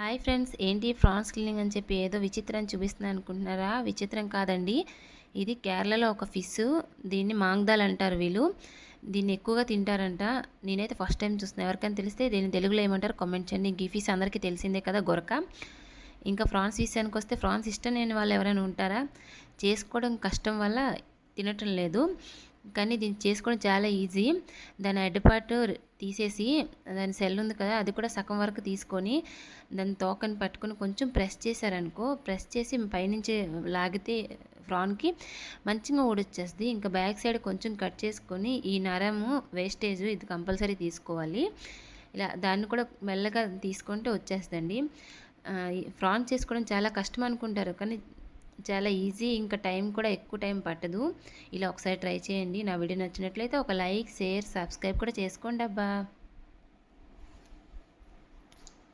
Hi friends, ఏంటి France cleaning అని చెప్పి ఏదో విచిత్రం చూపిస్తున్నాను అనుకుంటున్నారా? విచిత్రం కాదండి. ఇది కేరళలో ఒక ఫిష్. దీన్ని మాంగ్దాల్ అంటారు వీళ్ళు. దీన్ని ఎక్కువగా తింటారంట. నేనైతే ఫస్ట్ టైం చూస్తున్నా. ఎవరికైనా తెలిస్తే దీన్ని తెలుగులో ఏమంటారు కామెంట్ చేయండి. ఇంక ఈ ఫిష్ అందరికీ తెలిసిందే కదా, గొరక. ఇంకా ఫ్రాన్స్ విషయానికి వస్తే ఫ్రాన్స్ ఇష్టం లేని వాళ్ళు ఎవరైనా ఉంటారా? చేసుకోవడం కష్టం వల్ల తినటం లేదు. కానీ దీన్ని చేసుకోవడం చాలా ఈజీ. దాని అడ్డుపాటు తీసేసి దాని సెల్ ఉంది కదా, అది కూడా సగం వరకు తీసుకొని దాని తోకని పట్టుకొని కొంచెం ప్రెస్ చేశారనుకో, ప్రెస్ చేసి పైనుంచి లాగితే ఫ్రాన్కి మంచిగా ఊడొచ్చేస్తుంది. ఇంకా బ్యాక్ సైడ్ కొంచెం కట్ చేసుకొని ఈ నరము వేస్టేజ్ ఇది కంపల్సరీ తీసుకోవాలి. ఇలా దాన్ని కూడా మెల్లగా తీసుకుంటే వచ్చేస్తుందండి. ఫ్రాన్ చేసుకోవడం చాలా కష్టం అనుకుంటారు, కానీ చాలా ఈజీ. ఇంకా టైం కూడా ఎక్కువ టైం పట్టదు. ఇలా ఒకసారి ట్రై చేయండి. నా వీడియో నచ్చినట్లయితే ఒక లైక్, షేర్, సబ్స్క్రైబ్ కూడా చేసుకోండి అబ్బా.